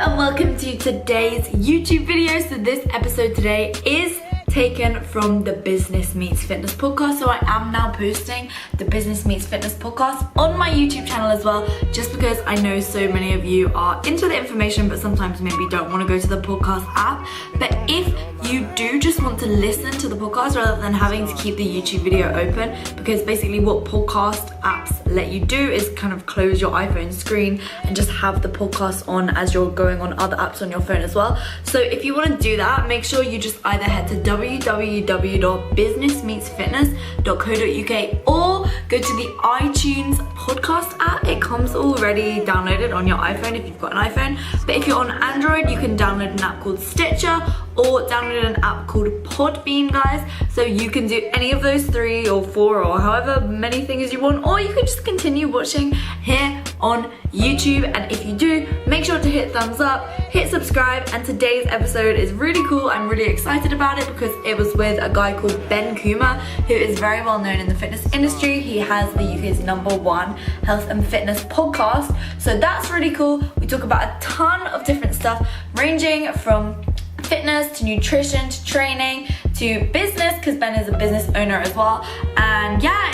and welcome to today's YouTube video. So this episode today is taken from the Business Meets Fitness podcast. So I am now posting the Business Meets Fitness podcast on my YouTube channel as well, just because I know so many of you are into the information but sometimes maybe don't want to go to the podcast app. But if you do just want to listen to the podcast rather than having to keep the YouTube video open, because basically what podcast apps let you do is kind of close your iPhone screen and just have the podcast on as you're going on other apps on your phone as well. So if you want to do that, make sure you just either head to www.businessmeetsfitness.co.uk or go to the iTunes podcast app. It comes already downloaded on your iPhone if you've got an iPhone, but if you're on Android you can download an app called Stitcher or download an app called Podbean, guys. So you can do any of those 3 or 4 or however many things you want, or you can just continue watching here on YouTube. And if you do, make sure to hit thumbs up, hit subscribe. And today's episode is really cool. I'm really excited about it because it was with a guy called Ben Coomber, who is very well known in the fitness industry. He has the UK's #1 health and fitness podcast. So that's really cool. We talk about a ton of different stuff, ranging from fitness to nutrition to training to business, because Ben is a business owner as well. And yeah,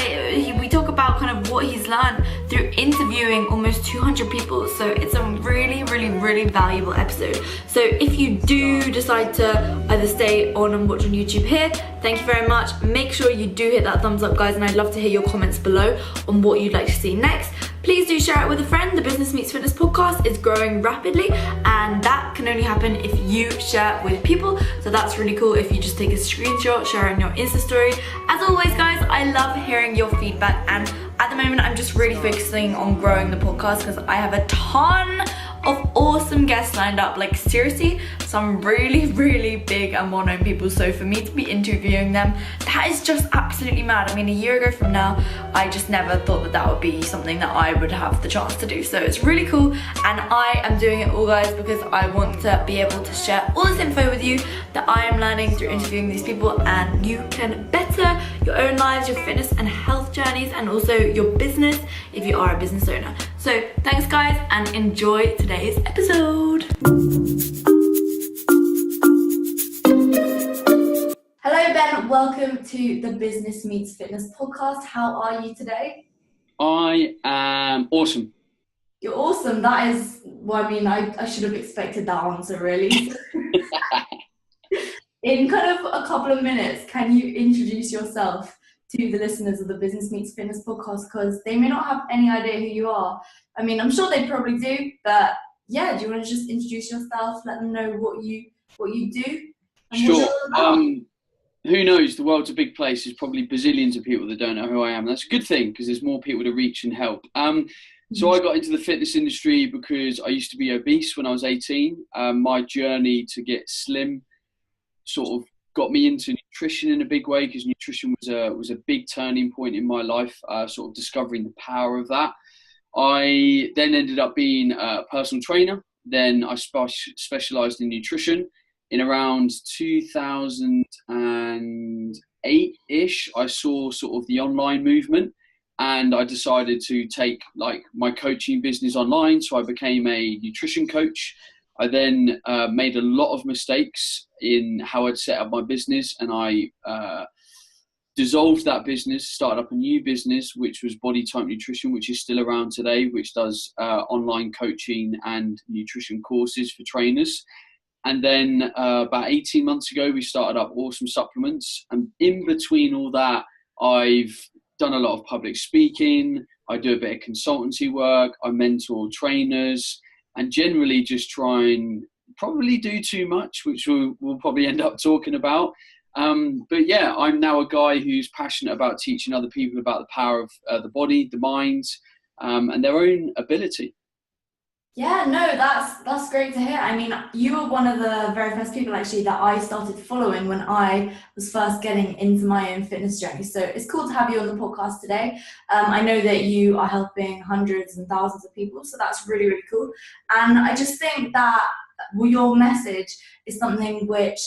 we talk about kind of what he's learned through interviewing almost 200 people. So it's a really valuable episode. So if you do decide to either stay on and watch on YouTube here, thank you very much. Make sure you do hit that thumbs up, guys, and I'd love to hear your comments below on what you'd like to see next. Please do share it with a friend. The Business Meets Fitness podcast is growing rapidly, and that can only happen if you share with people. So that's really cool if you just take a screenshot, share it on your Insta story. As always, guys, I love hearing your feedback, and at the moment I'm just really focusing on growing the podcast because I have a ton of awesome guests lined up, like seriously, some really big and well-known people. So for me to be interviewing them, that is just absolutely mad. I mean, a year ago from now, I just never thought that that would be something that I would have the chance to do. So it's really cool, and I am doing it all, guys, because I want to be able to share all this info with you that I am learning through interviewing these people, and you can better your own lives, your fitness and health journeys, and also your business if you are a business owner. So thanks, guys, and enjoy today's episode. Hello, Ben. Welcome to the Business Meets Fitness podcast. How are you today? I am awesome. You're awesome. That is, well, I mean, I should have expected that answer, really. In kind of a couple of minutes, can you introduce yourself to the listeners of the Business Meets Fitness podcast, because they may not have any idea who you are? I mean, I'm sure they probably do, but yeah, do you want to just introduce yourself, let them know what you do? Sure. Who knows? The world's a big place. There's probably bazillions of people that don't know who I am. That's a good thing because there's more people to reach and help. So I got into the fitness industry because I used to be obese when I was 18. My journey to get slim sort of got me into nutrition in a big way, because nutrition was a big turning point in my life, sort of discovering the power of that. I then ended up being a personal trainer. Then I specialised in nutrition. In around 2008-ish, I saw sort of the online movement, and I decided to take like my coaching business online. So I became a nutrition coach. I then made a lot of mistakes in how I'd set up my business, and I dissolved that business, started up a new business, which was Body Type Nutrition, which is still around today, which does online coaching and nutrition courses for trainers. And then about 18 months ago, we started up Awesome Supplements. And in between all that, I've done a lot of public speaking. I do a bit of consultancy work. I mentor trainers, and generally just try and probably do too much, which we'll probably end up talking about. But yeah, I'm now a guy who's passionate about teaching other people about the power of the body, the mind, and their own ability. Yeah, no, that's great to hear. I mean, you were one of the very first people actually that I started following when I was first getting into my own fitness journey. So it's cool to have you on the podcast today. I know that you are helping hundreds and thousands of people, so that's really cool. And I just think that your message is something which,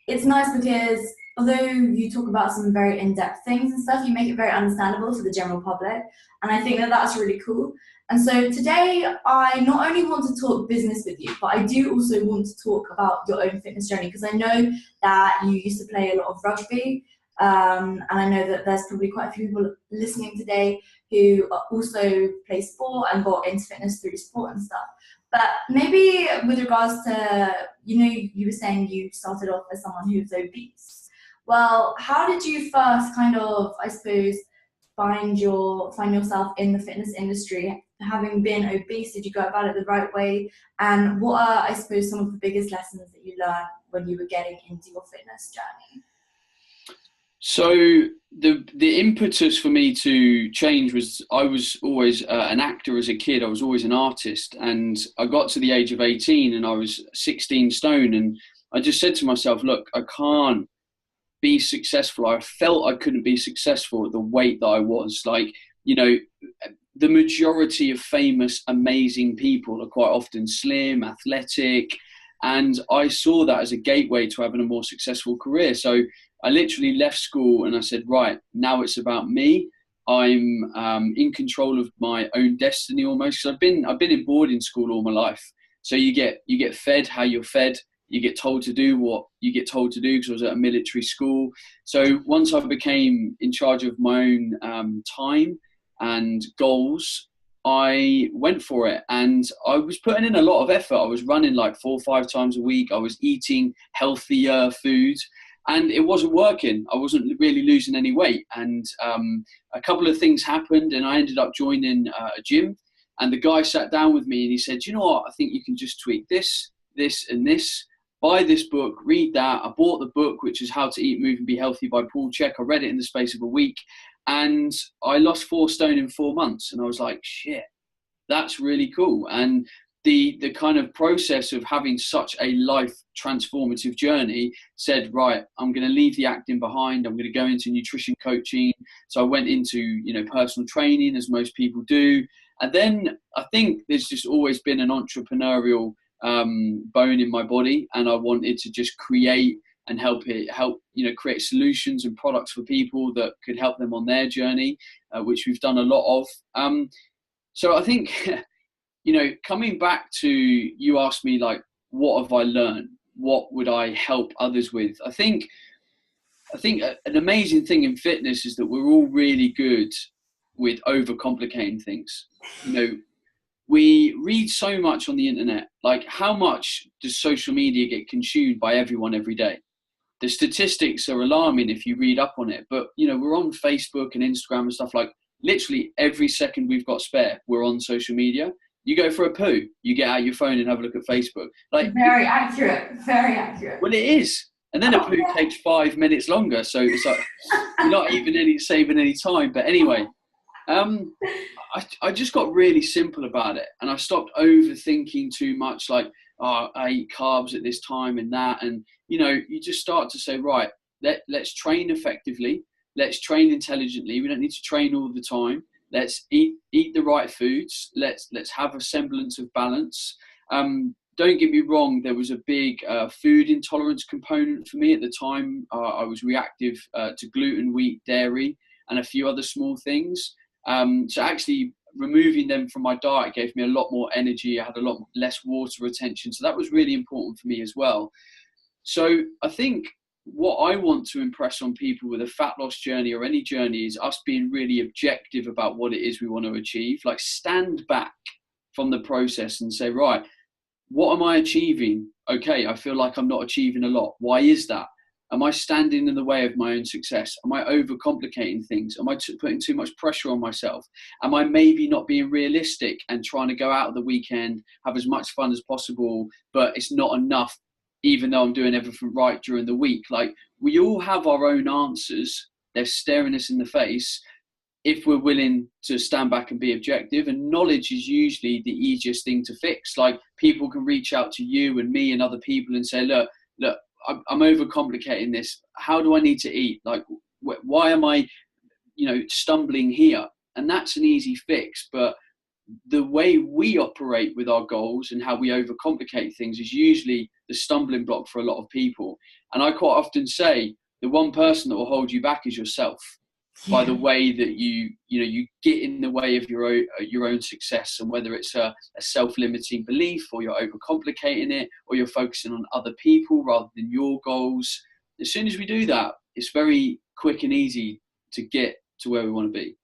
it's nice because although you talk about some very in-depth things and stuff, you make it very understandable to the general public. And I think that that's really cool. And so today I not only want to talk business with you, but I do also want to talk about your own fitness journey, because I know that you used to play a lot of rugby, and I know that there's probably quite a few people listening today who also play sport and got into fitness through sport and stuff. But maybe with regards to, you were saying you started off as someone who was obese. Well, how did you first kind of, I suppose, find yourself in the fitness industry? Having been obese, did you go about it the right way? And what are, I suppose, some of the biggest lessons that you learned when you were getting into your fitness journey? So the impetus for me to change was, I was always an actor as a kid. I was always an artist, and I got to the age of 18 and I was 16 stone, and I just said to myself, look, I can't be successful. I felt I couldn't be successful at the weight that I was. Like, the majority of famous, amazing people are quite often slim, athletic, and I saw that as a gateway to having a more successful career. So I literally left school and I said, right, now it's about me. I'm in control of my own destiny almost. Because I've been in boarding school all my life. So you get fed how you're fed. You get told to do what you get told to do, because I was at a military school. So once I became in charge of my own time and goals, I went for it, and I was putting in a lot of effort. I was running like 4 or 5 times a week. I was eating healthier food, and it wasn't working. I wasn't really losing any weight. And a couple of things happened, and I ended up joining a gym. And the guy sat down with me and he said, you know what, I think you can just tweak this, this and this. Buy this book, read that. I bought the book, which is How to Eat, Move and Be Healthy by Paul Chek. I read it in the space of a week, and I lost 4 stone in 4 months. And I was like, shit, that's really cool. And the kind of process of having such a life transformative journey said, right, I'm going to leave the acting behind. I'm going to go into nutrition coaching. So I went into, personal training, as most people do. And then I think there's just always been an entrepreneurial bone in my body, and I wanted to just create and help create solutions and products for people that could help them on their journey, which we've done a lot of. So I think, coming back to, you asked me, like, what have I learned? What would I help others with? I think an amazing thing in fitness is that we're all really good with overcomplicating things. We read so much on the internet. Like, how much does social media get consumed by everyone every day? The statistics are alarming if you read up on it. But, we're on Facebook and Instagram and stuff, like literally every second we've got spare, we're on social media. You go for a poo, you get out your phone and have a look at Facebook. Like, very accurate. Well, it is. And then a poo takes 5 minutes longer. So it's like, you're not even saving any time. But anyway, I just got really simple about it, and I stopped overthinking too much, like, oh, I eat carbs at this time and that. And, you just start to say, right, let's train effectively. Let's train intelligently. We don't need to train all the time. Let's eat the right foods. Let's have a semblance of balance. Don't get me wrong, there was a big food intolerance component for me at the time. I was reactive to gluten, wheat, dairy, and a few other small things. So actually removing them from my diet gave me a lot more energy. I had a lot less water retention. So that was really important for me as well. So I think what I want to impress on people with a fat loss journey or any journey is us being really objective about what it is we want to achieve. Like, stand back from the process and say, right, what am I achieving? Okay, I feel like I'm not achieving a lot. Why is that? Am I standing in the way of my own success? Am I overcomplicating things? Am I putting too much pressure on myself? Am I maybe not being realistic and trying to go out at the weekend, have as much fun as possible, but it's not enough, even though I'm doing everything right during the week? Like, we all have our own answers. They're staring us in the face if we're willing to stand back and be objective. And knowledge is usually the easiest thing to fix. Like, people can reach out to you and me and other people and say, look, I'm overcomplicating this. How do I need to eat? Like, why am I, stumbling here? And that's an easy fix. But the way we operate with our goals and how we overcomplicate things is usually the stumbling block for a lot of people. And I quite often say the one person that will hold you back is yourself. by the way that you get in the way of your own success, and whether it's a self-limiting belief, or you're overcomplicating it, or you're focusing on other people rather than your goals. As soon as we do that, it's very quick and easy to get to where we want to be.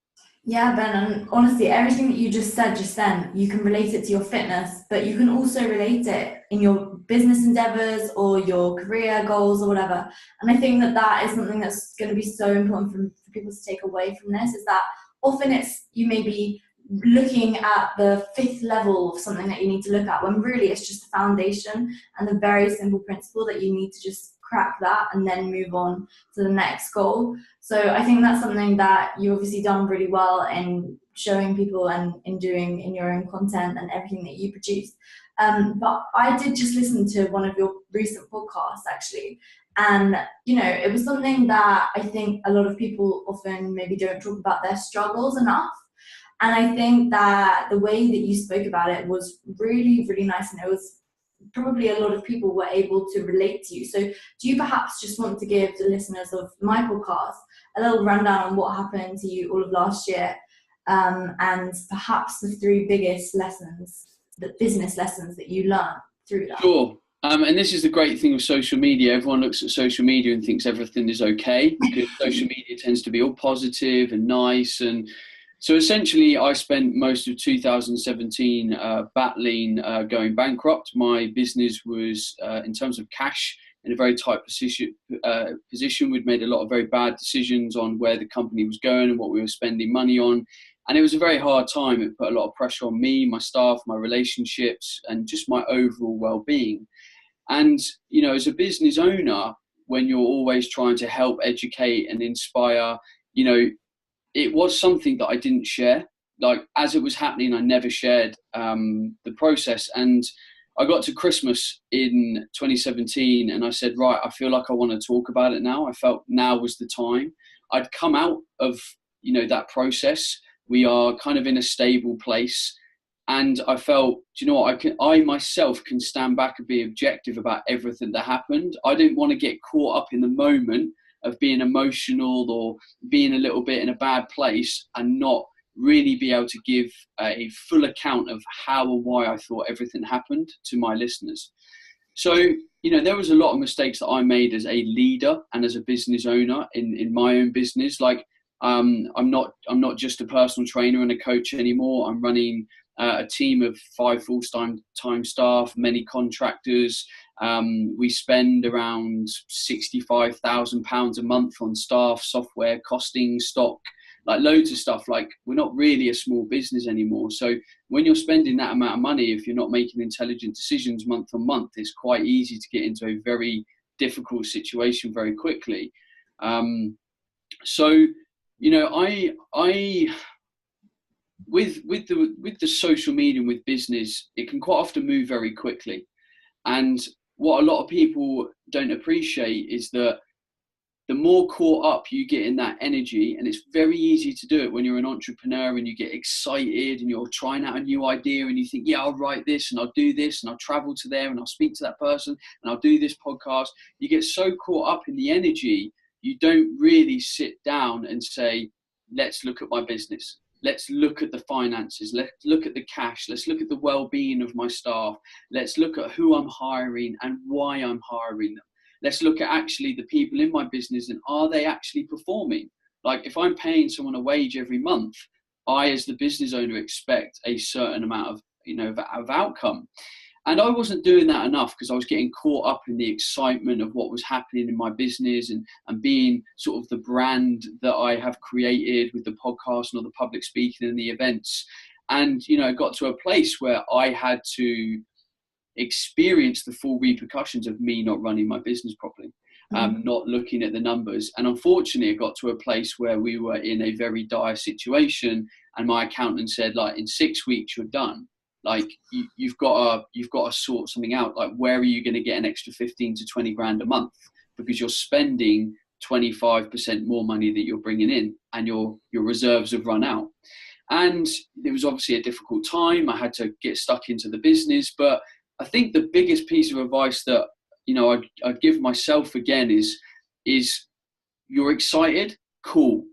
Yeah, Ben, and honestly, everything that you just said just then, you can relate it to your fitness, but you can also relate it in your business endeavors or your career goals or whatever. And I think that is something that's going to be so important for people to take away from this, is that often you may be looking at the 5th level of something that you need to look at, when really it's just the foundation and the very simple principle that you need to just crack that and then move on to the next goal. So I think that's something that you've obviously done really well in showing people and in doing in your own content and everything that you produce. But I did just listen to one of your recent podcasts actually, and it was something that I think a lot of people often maybe don't talk about their struggles enough. And I think that the way that you spoke about it was really, really nice, and it was probably a lot of people were able to relate to you. So do you perhaps just want to give the listeners of my podcast a little rundown on what happened to you all of last year, and perhaps the 3 biggest lessons, the business lessons that you learned through that? Sure. And this is the great thing with social media. Everyone looks at social media and thinks everything is okay, because social media tends to be all positive and nice. And so essentially, I spent most of 2017 battling going bankrupt. My business was, in terms of cash, in a very tight position. We'd made a lot of very bad decisions on where the company was going and what we were spending money on. And it was a very hard time. It put a lot of pressure on me, my staff, my relationships, and just my overall well-being. And, as a business owner, when you're always trying to help educate and inspire, it was something that I didn't share. Like, as it was happening, I never shared the process. And I got to Christmas in 2017 and I said, right, I feel like I want to talk about it now. I felt now was the time. I'd come out of, that process. We are kind of in a stable place. And I felt, I myself can stand back and be objective about everything that happened. I didn't want to get caught up in the moment of being emotional or being a little bit in a bad place and not really be able to give a full account of how or why I thought everything happened to my listeners. So, there was a lot of mistakes that I made as a leader and as a business owner in my own business. Like, I'm not just a personal trainer and a coach anymore. I'm running a team of 5 full-time staff, many contractors. We spend around £65,000 a month on staff, software, costing, stock, like loads of stuff. Like, we're not really a small business anymore. So when you're spending that amount of money, if you're not making intelligent decisions month on month, it's quite easy to get into a very difficult situation very quickly. With the social media and with business, it can quite often move very quickly. And what a lot of people don't appreciate is that the more caught up you get in that energy, and it's very easy to do it when you're an entrepreneur and you get excited and you're trying out a new idea and you think, yeah, I'll write this and I'll do this and I'll travel to there and I'll speak to that person and I'll do this podcast. You get so caught up in the energy, you don't really sit down and say, let's look at my business. Let's look at the finances. Let's look at the cash. Let's look at the well-being of my staff. Let's look at who I'm hiring and why I'm hiring them. Let's look at actually the people in my business and are they actually performing? Like, if I'm paying someone a wage every month, I, as the business owner, expect a certain amount of, of outcome. And I wasn't doing that enough because I was getting caught up in the excitement of what was happening in my business and being sort of the brand that I have created with the podcast and all the public speaking and the events. And, it got to a place where I had to experience the full repercussions of me not running my business properly, not looking at the numbers. And unfortunately, it got to a place where we were in a very dire situation. And my accountant said, like, in 6 weeks, you're done. Like, you've got to sort something out. Like, where are you going to get an extra 15 to 20 grand a month? Because you're spending 25% more money that you're bringing in and your reserves have run out. And it was obviously a difficult time. I had to get stuck into the business. But I think the biggest piece of advice that, I'd give myself again is you're excited, cool.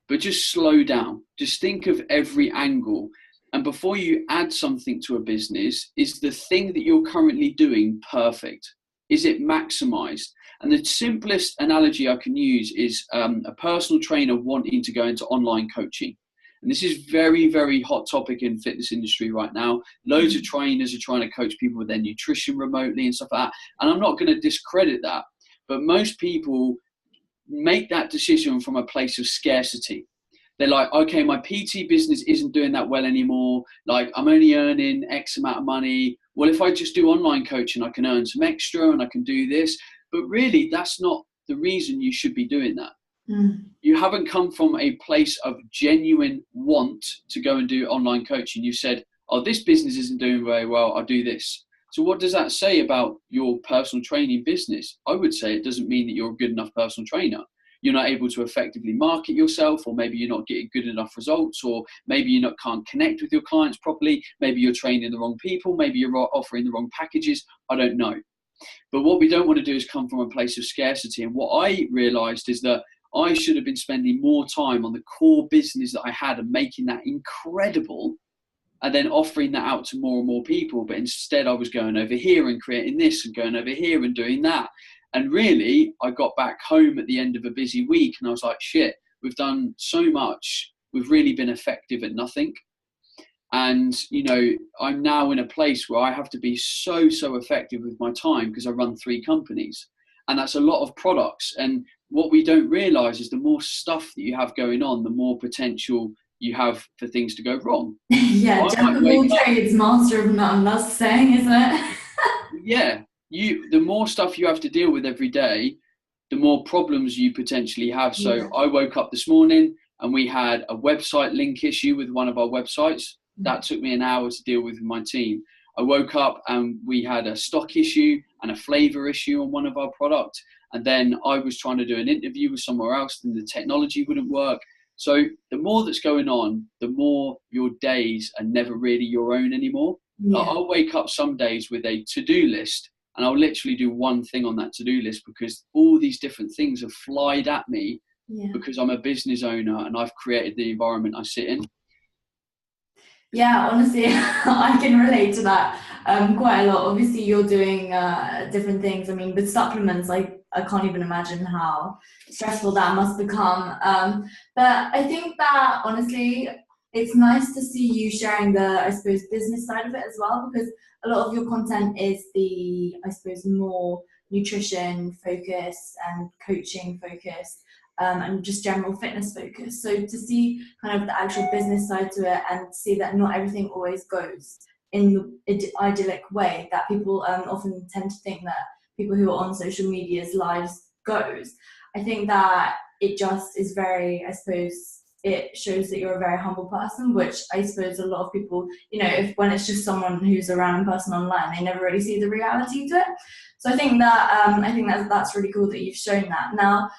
but just slow down. Just think of every angle. And before you add something to a business, is the thing that you're currently doing perfect? Is it maximized? And the simplest analogy I can use is a personal trainer wanting to go into online coaching. And this is very, very hot topic in fitness industry right now. Loads of trainers are trying to coach people with their nutrition remotely and stuff like that. And I'm not going to discredit that, but most people make that decision from a place of scarcity. They're like, okay, my PT business isn't doing that well anymore. Like, I'm only earning X amount of money. Well, if I just do online coaching, I can earn some extra and I can do this. But really, that's not the reason you should be doing that. You haven't come from a place of genuine want to go and do online coaching. You said, oh, this business isn't doing very well, I'll do this. So what does that say about your personal training business? I would say it doesn't mean that you're a good enough personal trainer. You're not able to effectively market yourself, or maybe you're not getting good enough results, or maybe you can't connect with your clients properly. Maybe you're training the wrong people. Maybe you're offering the wrong packages. I don't know. But what we don't want to do is come from a place of scarcity. And what I realized is that I should have been spending more time on the core business that I had and making that incredible, and then offering that out to more and more people. But instead I was going over here and creating this and going over here and doing that. And really, I got back home at the end of a busy week and I was like, shit, we've done so much. We've really been effective at nothing. And, you know, I'm now in a place where I have to be so effective with my time because I run 3 companies. And that's a lot of products. And what we don't realize is the more stuff that you have going on, the more potential you have for things to go wrong. Yeah, Jack of all trades, master of none. That's the saying, isn't it? Yeah. The more stuff you have to deal with every day, the more problems you potentially have. So I woke up this morning and we had a website link issue with one of our websites. That took me an hour to deal with my team. I woke up and we had a stock issue and a flavor issue on one of our products. And then I was trying to do an interview with somewhere else and the technology wouldn't work. So the more that's going on, the more your days are never really your own anymore. Yeah. I'll wake up some days with a to-do list and I'll literally do one thing on that to-do list because all these different things have flied at me because I'm a business owner and I've created the environment I sit in. Yeah, honestly, I can relate to that quite a lot. Obviously, you're doing different things. I mean, with supplements, I can't even imagine how stressful that must become. But I think that, honestly, it's nice to see you sharing the, I suppose, business side of it as well, because a lot of your content is the, I suppose, more nutrition focused and coaching focused. And just general fitness focus. So to see kind of the actual business side to it and see that not everything always goes in the idyllic way that people often tend to think that people who are on social media's lives goes. I think that it just is very, I suppose, it shows that you're a very humble person, which I suppose a lot of people, you know, when it's just someone who's a random person online, they never really see the reality to it. So I think that that's really cool that you've shown that. Now,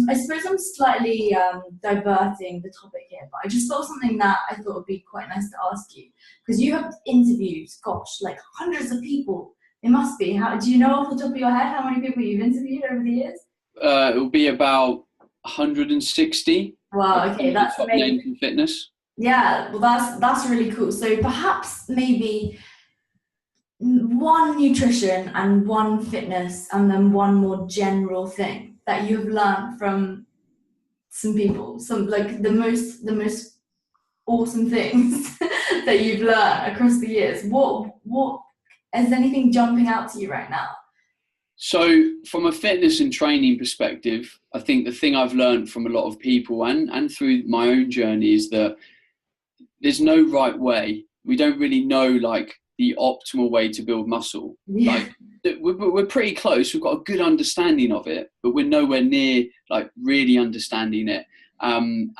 I suppose I'm slightly diverting the topic here, but I just thought something that I thought would be quite nice to ask you, because you have interviewed, gosh, like hundreds of people. It must be. How do you know off the top of your head how many people you've interviewed over the years? It will be about 160. Wow. Okay, that's amazing. In fitness. Yeah, well, that's really cool. So perhaps maybe one nutrition and one fitness and then one more general thing that you've learned from some people, some like the most awesome things that you've learned across the years. What is anything jumping out to you right now? So from a fitness and training perspective, I think the thing I've learned from a lot of people and through my own journey is that there's no right way. We don't really know like the optimal way to build muscle. Yeah. Like we're pretty close. We've got a good understanding of it, but we're nowhere near like really understanding it. And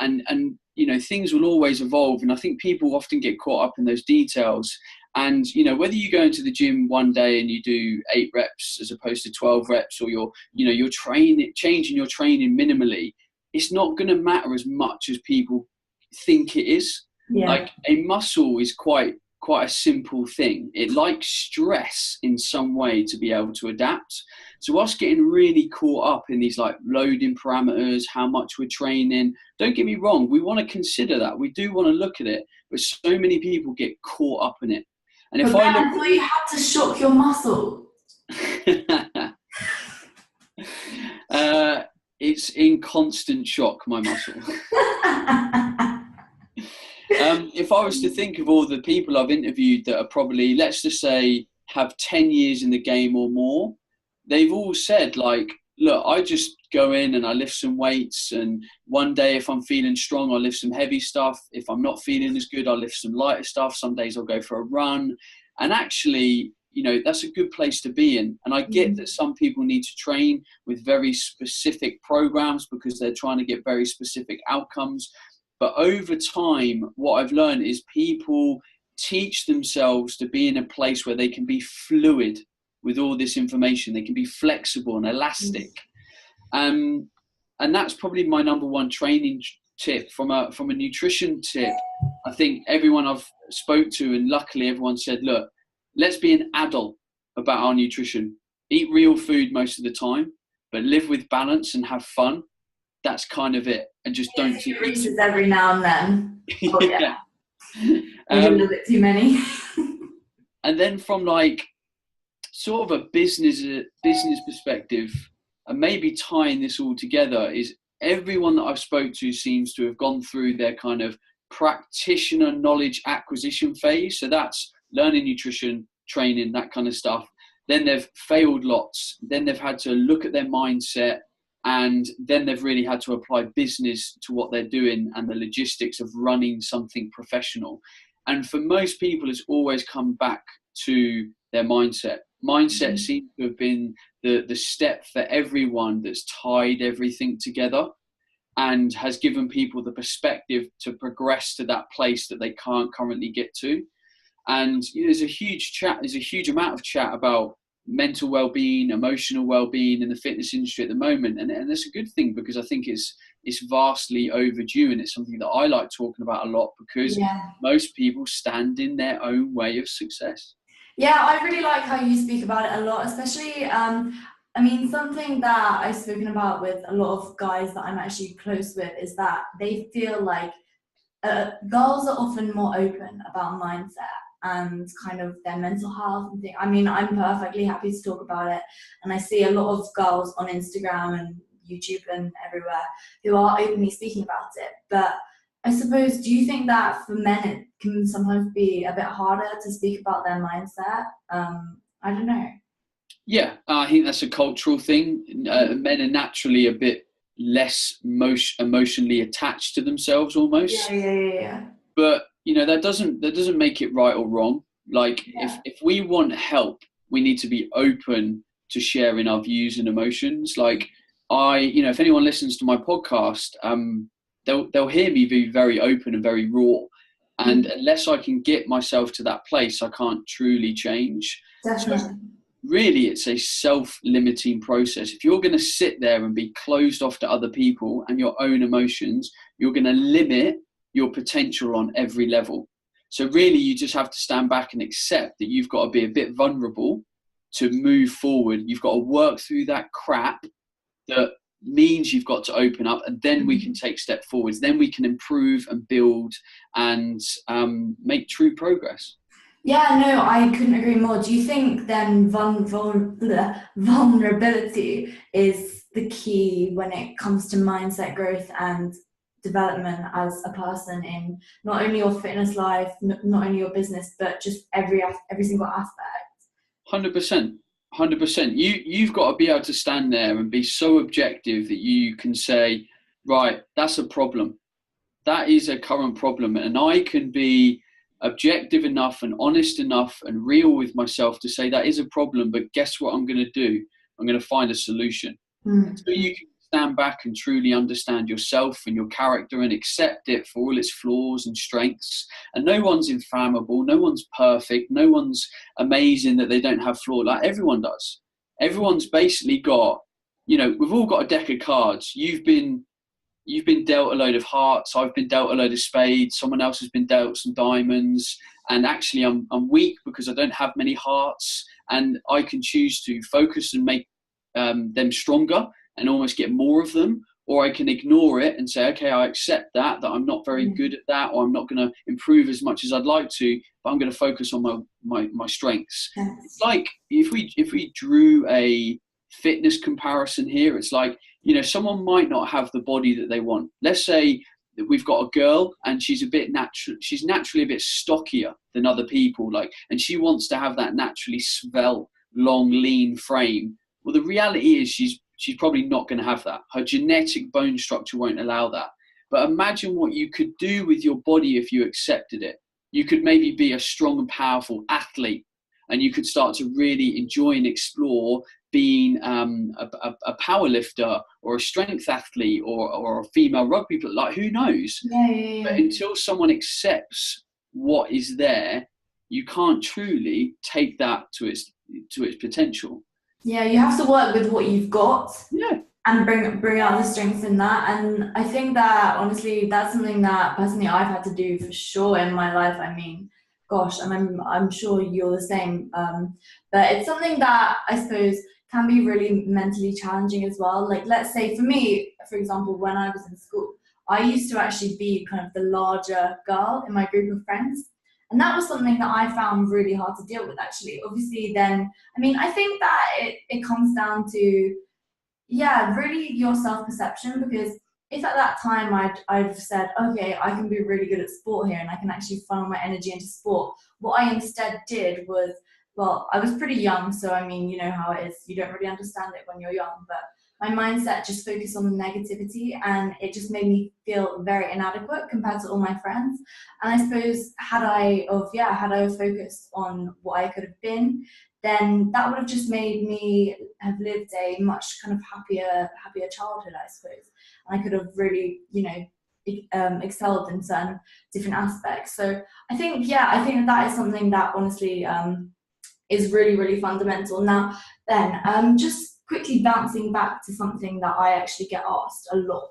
you know, things will always evolve. And I think people often get caught up in those details. And, you know, whether you go into the gym one day and you do 8 reps as opposed to 12 reps, or you're changing your training minimally, it's not going to matter as much as people think it is. Yeah. Like a muscle is quite quite a simple thing. It likes stress in some way to be able to adapt. So us getting really caught up in these like loading parameters, how much we're training, don't get me wrong, we want to consider that. We do want to look at it, but so many people get caught up in it. And if I thought you had to shock your muscle. It's in constant shock, my muscle. If I was to think of all the people I've interviewed that are probably, let's just say, have 10 years in the game or more, they've all said, like, look, I just go in and I lift some weights, and one day if I'm feeling strong, I'll lift some heavy stuff. If I'm not feeling as good, I'll lift some lighter stuff. Some days I'll go for a run. And actually, you know, that's a good place to be in. And I get that some people need to train with very specific programs because they're trying to get very specific outcomes. But over time, what I've learned is people teach themselves to be in a place where they can be fluid with all this information. They can be flexible and elastic. And that's probably my number one training tip. From a nutrition tip, I think everyone I've spoke to, and luckily everyone said, look, let's be an adult about our nutrition. Eat real food most of the time, but live with balance and have fun. That's kind of it. And just don't eat Reese's every now and then. Oh yeah. A little bit too many. And then from like sort of a business perspective, and maybe tying this all together, is everyone that I've spoke to seems to have gone through their kind of practitioner knowledge acquisition phase. So that's learning nutrition, training, that kind of stuff. Then they've failed lots. Then they've had to look at their mindset, and then they've really had to apply business to what they're doing and the logistics of running something professional. And for most people, it's always come back to their mindset. Mindset seems to have been the step for everyone that's tied everything together and has given people the perspective to progress to that place that they can't currently get to. And there's a huge amount of chat about mental well-being, emotional well-being in the fitness industry at the moment, and that's a good thing, because I think it's vastly overdue, and it's something that I like talking about a lot, because most people stand in their own way of success. Yeah, I really like how you speak about it a lot, especially I mean, something that I've spoken about with a lot of guys that I'm actually close with is that they feel like girls are often more open about mindset and kind of their mental health and things. I mean, I'm perfectly happy to talk about it, and I see a lot of girls on Instagram and YouTube and everywhere who are openly speaking about it. But I suppose, do you think that for men it can sometimes be a bit harder to speak about their mindset? I don't know. Yeah, I think that's a cultural thing. Men are naturally a bit less emotionally attached to themselves, almost. Yeah. But that doesn't make it right or wrong. Like if we want help, we need to be open to sharing our views and emotions. Like if anyone listens to my podcast, they'll hear me be very open and very raw. And unless I can get myself to that place, I can't truly change. Definitely. So really, it's a self-limiting process. If you're going to sit there and be closed off to other people and your own emotions, you're going to limit your potential on every level. So really, you just have to stand back and accept that you've got to be a bit vulnerable to move forward. You've got to work through that crap that means you've got to open up, and then we can take step forwards. Then we can improve and build and make true progress. Yeah, no, I couldn't agree more. Do you think then vulnerability is the key when it comes to mindset growth and development as a person in not only your fitness life, not only your business, but just every single aspect? 100%. You've got to be able to stand there and be so objective that you can say, right, that's a problem. That is a current problem. And I can be objective enough and honest enough and real with myself to say that is a problem, but guess what I'm going to do? I'm going to find a solution. So you can stand back and truly understand yourself and your character and accept it for all its flaws and strengths. And no one's infallible, no one's perfect, no one's amazing that they don't have flaws. Like everyone does. Everyone's basically got, we've all got a deck of cards. You've been dealt a load of hearts. I've been dealt a load of spades. Someone else has been dealt some diamonds. and actually I'm weak because I don't have many hearts, and I can choose to focus and make them stronger and almost get more of them, or I can ignore it and say, okay, I accept that I'm not very good at that, or I'm not going to improve as much as I'd like to, but I'm going to focus on my strengths. Yes. It's like if we drew a fitness comparison here, it's like, someone might not have the body that they want. Let's say that we've got a girl and she's naturally a bit stockier than other people, and she wants to have that naturally svelte, long, lean frame. Well, the reality is she's probably not going to have that. Her genetic bone structure won't allow that. But imagine what you could do with your body if you accepted it. You could maybe be a strong and powerful athlete, and you could start to really enjoy and explore being a power lifter or a strength athlete or a female rugby player. Like, who knows? Yeah. But until someone accepts what is there, you can't truly take that to its potential. Yeah, you have to work with what you've got. Yeah. And bring out the strengths in that. And I think that, honestly, that's something that personally I've had to do for sure in my life. I mean, gosh, and I'm sure you're the same. But it's something that I suppose can be really mentally challenging as well. Like, let's say for me, for example, when I was in school, I used to actually be kind of the larger girl in my group of friends. And that was something that I found really hard to deal with, actually. Obviously, then, I mean, I think that it comes down to, really your self-perception, because if at that time I'd said, okay, I can be really good at sport here and I can actually funnel my energy into sport, what I instead did was, well, I was pretty young, so I mean, you know how it is, you don't really understand it when you're young, but my mindset just focused on the negativity, and it just made me feel very inadequate compared to all my friends. And I suppose had I focused on what I could have been, then that would have just made me have lived a much kind of happier childhood, I suppose. And I could have really, excelled in certain different aspects. So I think that is something that honestly is really, really fundamental. Now, Ben, just quickly bouncing back to something that I actually get asked a lot.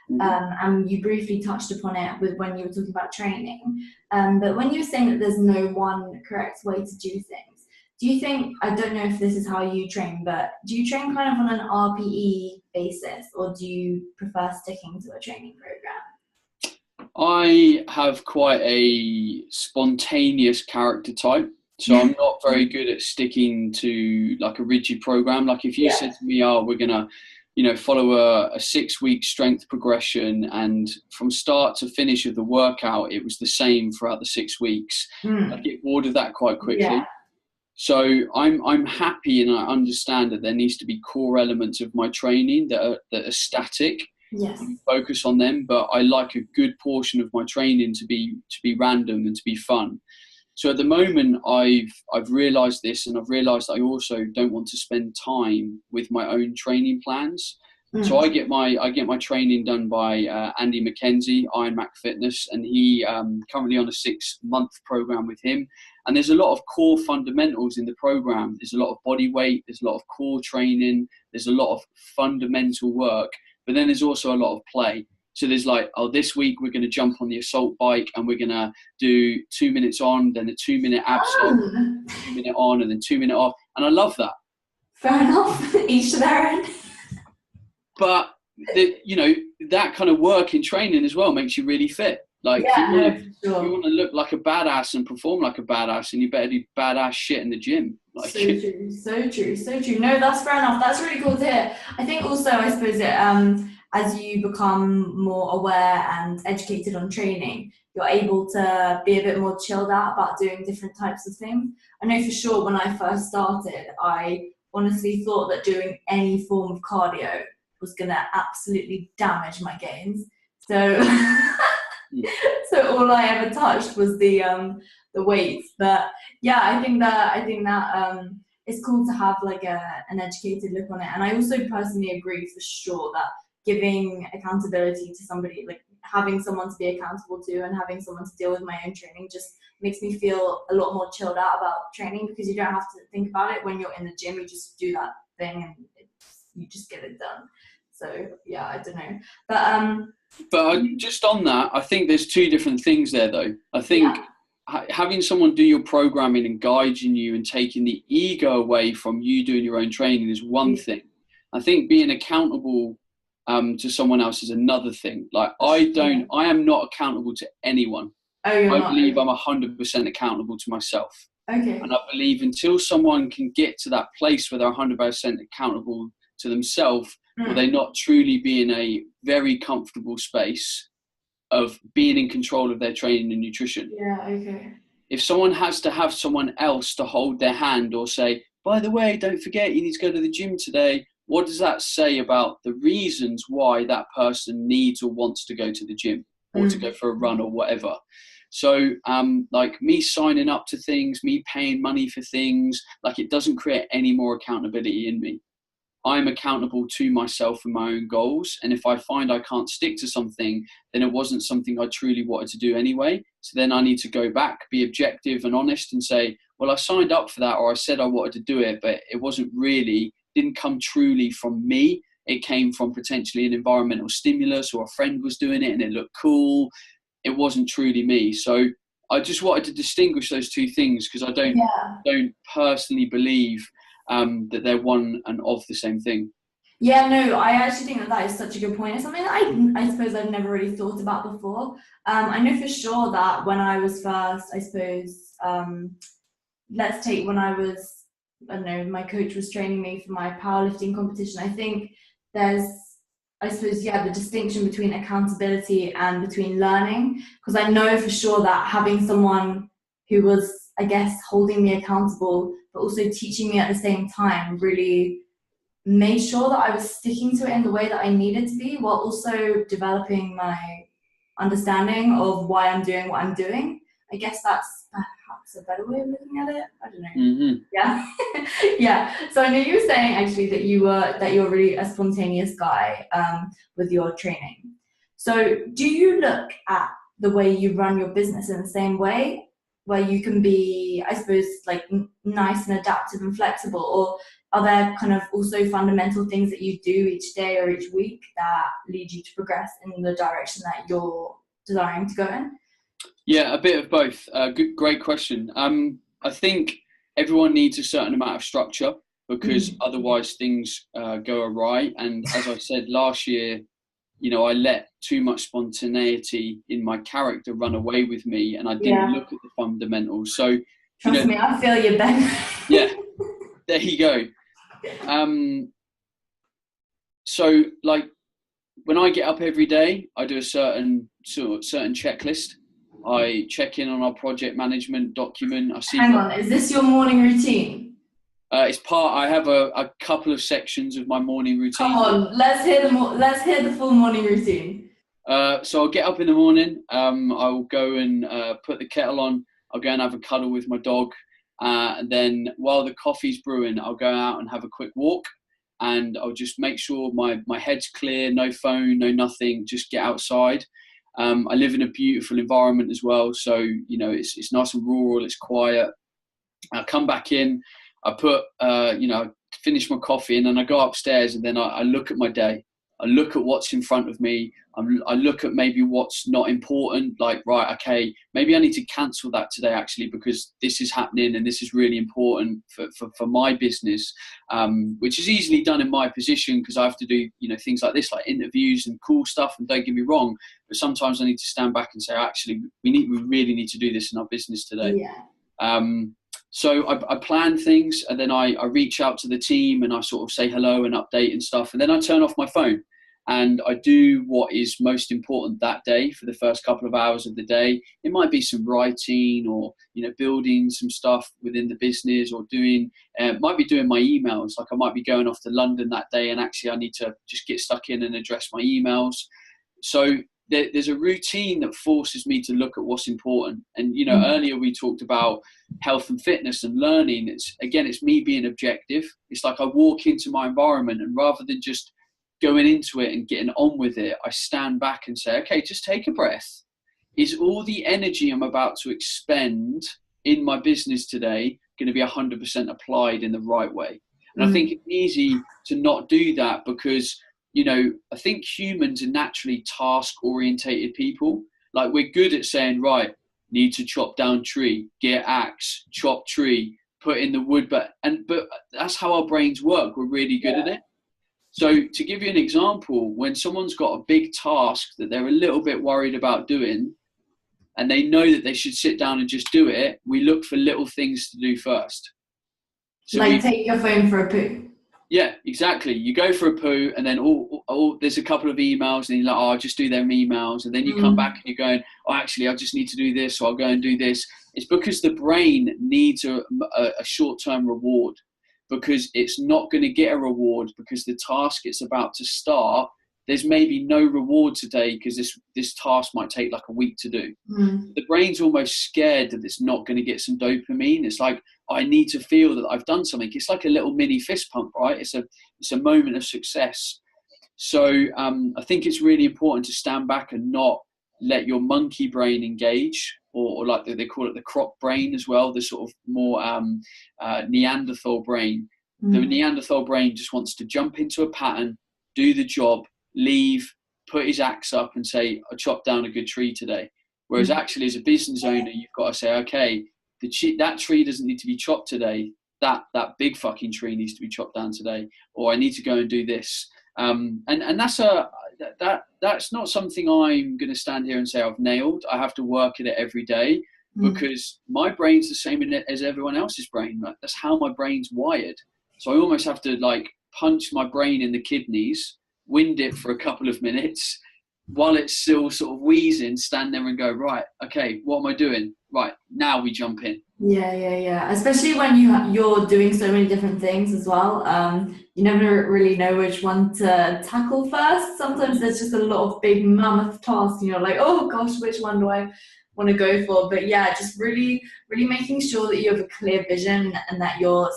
And you briefly touched upon it when you were talking about training. But when you were saying that there's no one correct way to do things, do you think, I don't know if this is how you train, but do you train kind of on an RPE basis, or do you prefer sticking to a training program? I have quite a spontaneous character type. So I'm not very good at sticking to like a rigid program. Like if you said to me, we're going to, follow a 6-week strength progression, and from start to finish of the workout, it was the same throughout the 6 weeks. I get bored of that quite quickly. Yeah. So I'm happy, and I understand that there needs to be core elements of my training that are static. Yes. Focus on them, but I like a good portion of my training to be random and to be fun. So at the moment, I've realised this, and I've realised I also don't want to spend time with my own training plans. So I get my training done by Andy McKenzie, Iron Mac Fitness, and he currently on a 6-month program with him. And there's a lot of core fundamentals in the program. There's a lot of body weight. There's a lot of core training. There's a lot of fundamental work. But then there's also a lot of play. So there's like, this week we're going to jump on the assault bike and we're going to do 2 minutes on, then a 2-minute abseil, 2 minute on, and then 2 minute off. And I love that. Fair enough. Each to their own. But, that kind of work in training as well makes you really fit. Like, if you want to look like a badass and perform like a badass, and you better do badass shit in the gym. Like, so true. No, that's fair enough. That's really cool to hear. I think also, I suppose it, as you become more aware and educated on training, you're able to be a bit more chilled out about doing different types of things. I know for sure when I first started, I honestly thought that doing any form of cardio was going to absolutely damage my gains. So so all I ever touched was the weights. But yeah, I think that it's cool to have like an educated look on it. And I also personally agree for sure that giving accountability to somebody, like having someone to be accountable to and having someone to deal with my own training, just makes me feel a lot more chilled out about training, because you don't have to think about it when you're in the gym. You just do that thing and you just get it done. So yeah, I don't know, but just on that, I think there's two different things there though. I think having someone do your programming and guiding you and taking the ego away from you doing your own training is one thing. I think being accountable to someone else is another thing. Like I am not accountable to anyone. I believe I'm 100% accountable to myself. Okay. And I believe until someone can get to that place where they're 100% accountable to themselves, will they not truly be in a very comfortable space of being in control of their training and nutrition. Yeah, okay. If someone has to have someone else to hold their hand or say, by the way, don't forget you need to go to the gym today, what does that say about the reasons why that person needs or wants to go to the gym or to go for a run or whatever? So like me signing up to things, me paying money for things, like it doesn't create any more accountability in me. I'm accountable to myself and my own goals. And if I find I can't stick to something, then it wasn't something I truly wanted to do anyway. So then I need to go back, be objective and honest and say, well, I signed up for that, or I said I wanted to do it, but it didn't come truly from me. It came from potentially an environmental stimulus, or a friend was doing it and it looked cool. It wasn't truly me. So I just wanted to distinguish those two things, because I don't personally believe that they're one and of the same thing. Yeah, no, I actually think that is such a good point. It's something that I suppose I've never really thought about before. I know for sure that when I was first, I suppose, let's take when I was, I don't know, my coach was training me for my powerlifting competition. I think there's, I suppose, the distinction between accountability and between learning, because I know for sure that having someone who was, I guess, holding me accountable, but also teaching me at the same time really made sure that I was sticking to it in the way that I needed to be, while also developing my understanding of why I'm doing what I'm doing. I guess that's perhaps a better way of looking at it. I don't know. Yeah. Yeah. So I know you were saying actually that you're really a spontaneous guy with your training. So do you look at the way you run your business in the same way, where you can be, I suppose, like nice and adaptive and flexible, or are there kind of also fundamental things that you do each day or each week that lead you to progress in the direction that you're desiring to go in? Yeah, a bit of both. Great question. I think everyone needs a certain amount of structure, because otherwise things go awry. And as I said last year, I let too much spontaneity in my character run away with me, and I didn't look at the fundamentals. So, trust me, I feel you, Ben. Yeah, there you go. So, like, when I get up every day, I do a certain checklist. I check in on our project management document. Hang on, is this your morning routine? It's part. I have a couple of sections of my morning routine. Come on, let's hear the full morning routine. So I'll get up in the morning. I'll go and put the kettle on. I'll go and have a cuddle with my dog. And then while the coffee's brewing, I'll go out and have a quick walk. And I'll just make sure my head's clear, no phone, no nothing. Just get outside. I live in a beautiful environment as well, so it's nice and rural. It's quiet. I come back in. I put, finish my coffee, and then I go upstairs, and then I look at my day. I look at what's in front of me. I look at maybe what's not important, like, right, okay, maybe I need to cancel that today actually, because this is happening and this is really important for my business, which is easily done in my position, because I have to do, things like this, like interviews and cool stuff. And don't get me wrong, but sometimes I need to stand back and say, actually, we really need to do this in our business today. Yeah. So I plan things, and then I reach out to the team and I sort of say hello and update and stuff. And then I turn off my phone and I do what is most important that day for the first couple of hours of the day. It might be some writing, or, building some stuff within the business, or might be doing my emails. Like I might be going off to London that day, and actually I need to just get stuck in and address my emails. So there's a routine that forces me to look at what's important. And, earlier we talked about health and fitness and learning. It's me being objective. It's like I walk into my environment, and rather than just going into it and getting on with it, I stand back and say, okay, just take a breath. Is all the energy I'm about to expend in my business today going to be 100% applied in the right way? And I think it's easy to not do that, because I think humans are naturally task-orientated people. Like, we're good at saying, right, need to chop down tree, get axe, chop tree, put in the wood. But that's how our brains work. We're really good at it. So to give you an example, when someone's got a big task that they're a little bit worried about doing, and they know that they should sit down and just do it, we look for little things to do first. So take your phone for a poo. Yeah, exactly. You go for a poo, and then there's a couple of emails, and you're like, I'll just do them emails. And then you come back and you're going, actually, I just need to do this, so I'll go and do this. It's because the brain needs a short-term reward, because it's not going to get a reward because the task it's about to start, there's maybe no reward today because this task might take like a week to do. The brain's almost scared that it's not going to get some dopamine. It's like, I need to feel that I've done something. It's like a little mini fist pump, right? It's a moment of success. So I think it's really important to stand back and not let your monkey brain engage, or like they call it the croc brain as well, the sort of more Neanderthal brain. The Neanderthal brain just wants to jump into a pattern, do the job, leave, put his axe up and say, I chopped down a good tree today. Whereas actually as a business owner, you've got to say, okay, that tree doesn't need to be chopped today. That big fucking tree needs to be chopped down today, or I need to go and do this. And that's not something I'm going to stand here and say I've nailed. I have to work at it every day, because my brain's the same as everyone else's brain. That's how my brain's wired. So I almost have to like punch my brain in the kidneys, wind it for a couple of minutes while it's still sort of wheezing, stand there and go, right, okay, what am I doing? Right, now we jump in. Yeah. Especially when you're doing so many different things as well. You never really know which one to tackle first. Sometimes there's just a lot of big mammoth tasks, and you're like, oh gosh, which one do I want to go for? But yeah, just really, really making sure that you have a clear vision, and that you're,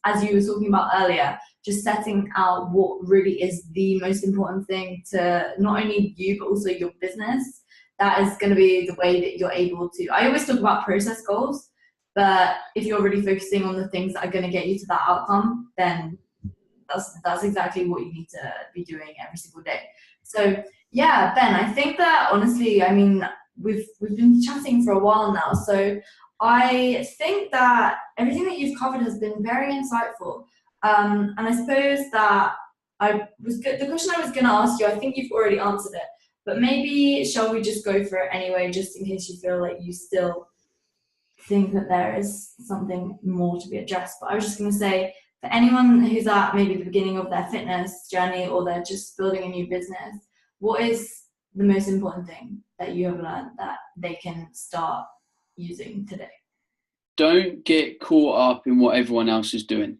as you were talking about earlier, just setting out what really is the most important thing to not only you, but also your business. That is going to be the way that you're able to. I always talk about process goals, but if you're really focusing on the things that are going to get you to that outcome, then that's exactly what you need to be doing every single day. So yeah, Ben, I think that honestly, I mean, we've been chatting for a while now, so I think that everything that you've covered has been very insightful. And I suppose that the question I was going to ask you, I think you've already answered it, but maybe shall we just go for it anyway, just in case you feel like you still think that there is something more to be addressed. But I was just going to say, for anyone who's at maybe the beginning of their fitness journey, or they're just building a new business, what is the most important thing that you have learned that they can start using today? Don't get caught up in what everyone else is doing.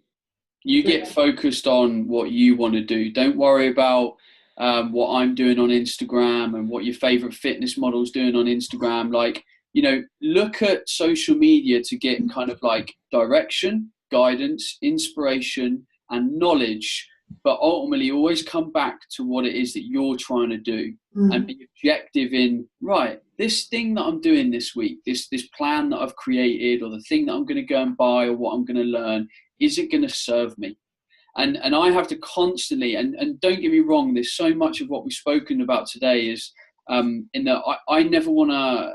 You get focused on what you want to do. Don't worry about what I'm doing on Instagram and what your favorite fitness model's doing on Instagram. Like, look at social media to get kind of like direction, guidance, inspiration, and knowledge. But ultimately, always come back to what it is that you're trying to do, and be objective in, right, this thing that I'm doing this week, this plan that I've created, or the thing that I'm going to go and buy, or what I'm going to learn, is it going to serve me? And I have to constantly, and don't get me wrong, there's so much of what we've spoken about today is in that I never want to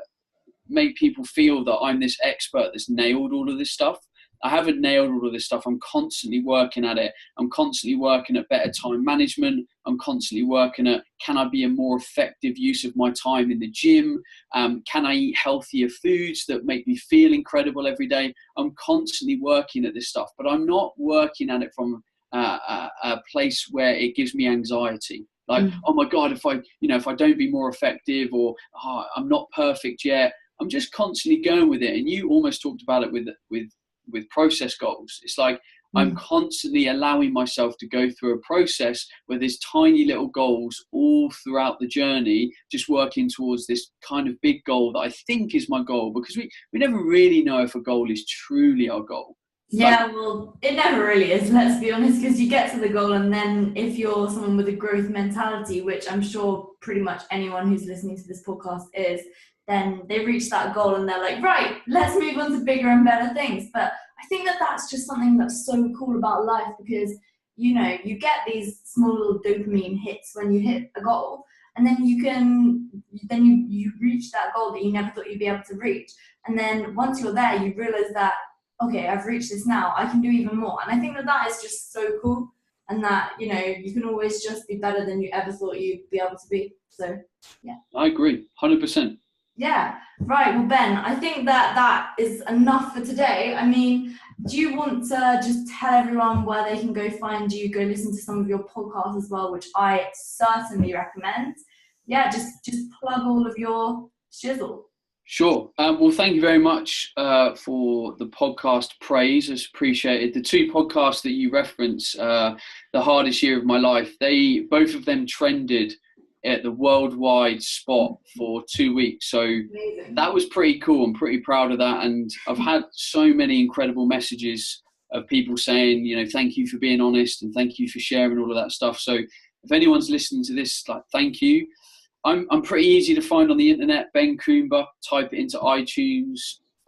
make people feel that I'm this expert that's nailed all of this stuff. I haven't nailed all of this stuff. I'm constantly working at it. I'm constantly working at better time management. I'm constantly working at, can I be a more effective use of my time in the gym? Can I eat healthier foods that make me feel incredible every day? I'm constantly working at this stuff, but I'm not working at it from a place where it gives me anxiety. Like, oh my God, if I don't be more effective, or I'm not perfect yet. I'm just constantly going with it. And you almost talked about it with process goals. It's like I'm constantly allowing myself to go through a process where there's tiny little goals all throughout the journey, just working towards this kind of big goal that I think is my goal, because we never really know if a goal is truly our goal. Yeah, well, it never really is, let's be honest, because you get to the goal, and then if you're someone with a growth mentality, which I'm sure pretty much anyone who's listening to this podcast is, then they reach that goal and they're like, right, let's move on to bigger and better things. But I think that that's just something that's so cool about life, because, you get these small little dopamine hits when you hit a goal, and then you reach that goal that you never thought you'd be able to reach. And then once you're there, you realize that, okay, I've reached this now, I can do even more. And I think that is just so cool, and that, you know, you can always just be better than you ever thought you'd be able to be. So yeah, I agree 100%. Yeah, right. Well, Ben, I think that is enough for today. I mean, do you want to just tell everyone where they can go find you, go listen to some of your podcasts as well, which I certainly recommend? Yeah, just plug all of your shizzle. Sure. Well, thank you very much for the podcast praise. It's appreciated. The two podcasts that you reference, The Hardest Year of My Life, both of them trended at the worldwide spot for 2 weeks. So amazing. That was pretty cool. I'm pretty proud of that. And I've had so many incredible messages of people saying, you know, thank you for being honest and thank you for sharing all of that stuff. So if anyone's listening to this, like, thank you. I'm pretty easy to find on the internet, Ben Coomber. Type it into iTunes,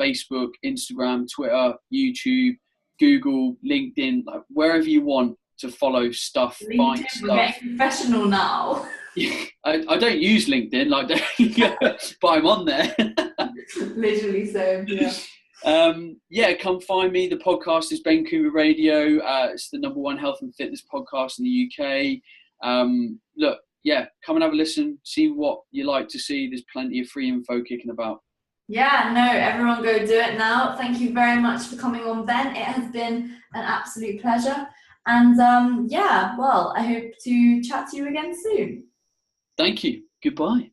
Facebook, Instagram, Twitter, YouTube, Google, LinkedIn, like wherever you want to follow stuff, LinkedIn, find stuff. We're getting professional now. I don't use LinkedIn, but I'm on there. Literally so, yeah. Come find me. The podcast is Ben Coomber Radio. It's the #1 health and fitness podcast in the UK. Look, yeah, come and have a listen. See what you like to see. There's plenty of free info kicking about. Yeah, no, everyone go do it now. Thank you very much for coming on, Ben. It has been an absolute pleasure. And yeah, well, I hope to chat to you again soon. Thank you. Goodbye.